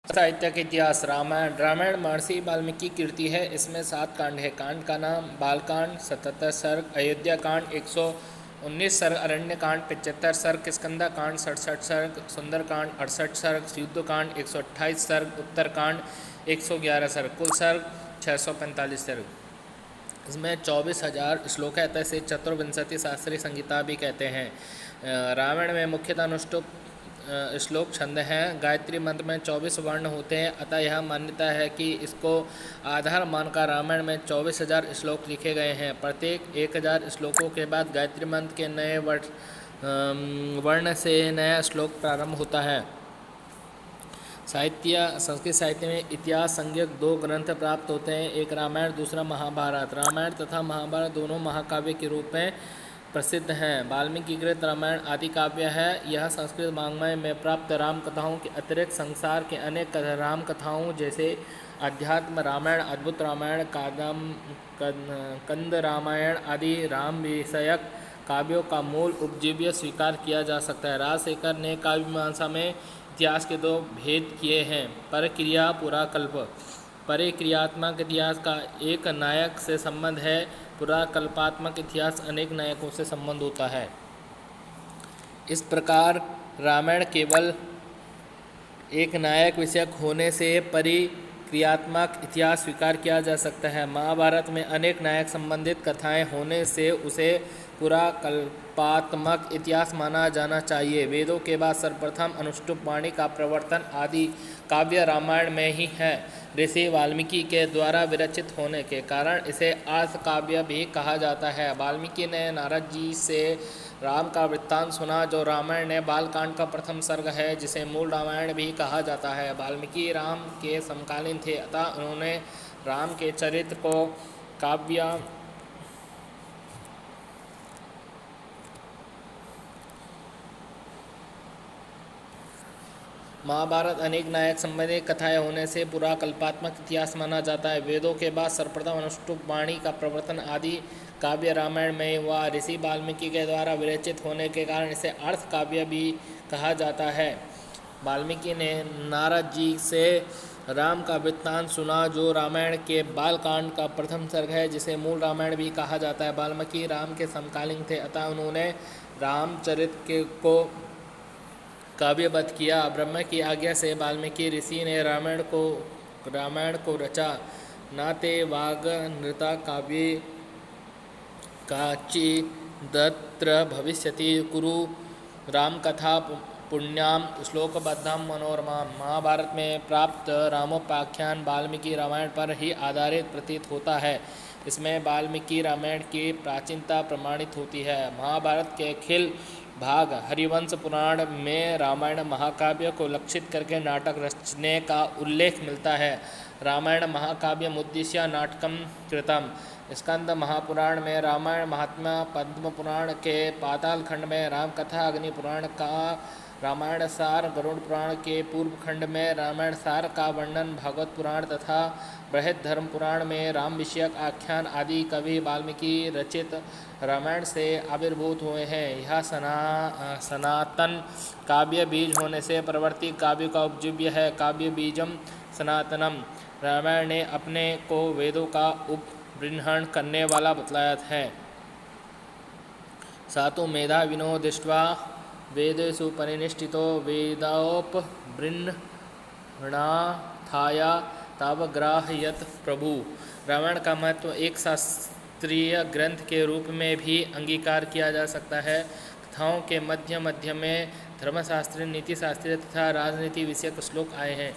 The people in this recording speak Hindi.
साहित्य के इतिहास। रामायण महर्षि वाल्मीकि की कृति है। इसमें 7 कांड है। कांड का नाम बालकांड 77 सर्ग, अयोध्या कांड 119 सर्ग, अरण्य कांड 75 सर्ग, किष्किंधा कांड 67 सर्ग, सुंदर कांड 68 सर्ग, युद्ध कांड 128 सर्ग, उत्तर कांड 111 सर्ग, कुल सर्ग 645 सर्ग। इसमें 24,000 श्लोक है, अतः इसे चतुर्विंशति शास्त्रीय संहिता भी कहते हैं। रामायण में मुख्यतः अनुष्टुप श्लोक छंद हैं। गायत्री मंत्र में 24 वर्ण होते हैं, अतः यह मान्यता है कि इसको आधार मानकर रामायण में 24,000 श्लोक लिखे गए हैं। प्रत्येक 1,000 श्लोकों के बाद गायत्री मंत्र के नए वर्ण से नया श्लोक प्रारंभ होता है। संस्कृत साहित्य में इतिहास संज्ञक 2 ग्रंथ प्राप्त होते हैं, एक रामायण, दूसरा महाभारत। रामायण तथा महाभारत दोनों महाकाव्य के रूप में प्रसिद्ध हैं। वाल्मीकि कृत रामायण आदि काव्य है। यह संस्कृत वाङ्मय में प्राप्त राम कथाओं के अतिरिक्त संसार के अनेक राम कथाओं जैसे अध्यात्म रामायण, अद्भुत रामायण, कंद रामायण आदि राम विषयक काव्यों का मूल उपजीव्य स्वीकार किया जा सकता है। राजशेखर ने काव्य मीमांसा में इतिहास के 2 भेद किए हैं, परक्रिया पुराकल्प। परिक्रियात्मक इतिहास का एक नायक से संबंध है, पुराकल्पात्मक इतिहास अनेक नायकों से संबंध होता है। इस प्रकार रामायण केवल एक नायक विषयक होने से परिक्रियात्मक इतिहास स्वीकार किया जा सकता है। महाभारत में अनेक नायक संबंधित कथाएं होने से उसे पुराकल्पात्मक इतिहास माना जाना चाहिए। वेदों के बाद सर्वप्रथम अनुष्टुप वाणी का प्रवर्तन आदि काव्य रामायण में ही है। ऋषि वाल्मीकि के द्वारा विरचित होने के कारण इसे आर्ष काव्य भी कहा जाता है। वाल्मीकि ने नारद जी से राम का वृत्तांत सुना, जो रामायण ने बालकांड का प्रथम सर्ग है, जिसे मूल रामायण भी कहा जाता है। वाल्मीकि राम के समकालीन थे, अतः उन्होंने राम के चरित्र को काव्य महाभारत अनेक नायक संबंधी कथाएं होने से पुराकल्पात्मक इतिहास माना जाता है। वेदों के बाद सर्वप्रथम अनुष्टुप वाणी का प्रवर्तन आदि काव्य रामायण में हुआ। ऋषि वाल्मीकि के द्वारा विरचित होने के कारण इसे अर्थ काव्य भी कहा जाता है। वाल्मीकि ने नारद जी से राम का वृत्तांत सुना, जो रामायण के बालकांड का प्रथम सर्ग है, जिसे मूल रामायण भी कहा जाता है। वाल्मीकि राम के समकालीन थे, अतः उन्होंने रामचरित्र को काव्यबद्ध किया। ब्रह्मा की आज्ञा से वाल्मीकि ऋषि ने रामायण को रचा। नाते वाग नृता काव्ये काचिदत्र भविष्यति कुरु राम कथा पुण्याम श्लोकबद्धम मनोरमाम। महाभारत में प्राप्त रामोपाख्यान वाल्मीकि रामायण पर ही आधारित प्रतीत होता है। इसमें वाल्मीकि रामायण की प्राचीनता प्रमाणित होती है। महाभारत के खिल भाग हरिवंश पुराण में रामायण महाकाव्य को लक्षित करके नाटक रचने का उल्लेख मिलता है। रामायण महाकाव्य उद्देश्य नाटकम कृतम। स्कंद महापुराण में रामायण महात्म्य, पद्म पुराण के पाताल खंड में राम कथा, अग्नि पुराण का रामायण सार, गरुड़ पुराण के पूर्व खंड में रामायण सार का वर्णन, भागवत पुराण तथा बृहद धर्म पुराण में राम विषयक आख्यान आदि कवि वाल्मीकि रचित रामायण से आविर्भूत हुए हैं। यह सनातन काव्य बीज होने से परवर्ती काव्य का उपजीव्य है। काव्य बीजम सनातनम। रामायण ने अपने को वेदों का उपबृंहण करने वाला बतलाया है। सातु मेधाविनो दृष्ट्वा वेदेषु परिनिष्ठितो वेदोपबृंहणाथाया तावग्राह्यत प्रभु। रामायण का महत्व एक शास्त्रीय ग्रंथ के रूप में भी अंगीकार किया जा सकता है। कथाओं के मध्य मध्य में धर्मशास्त्रीय, नीतिशास्त्रीय तथा राजनीति विषयक श्लोक आए हैं।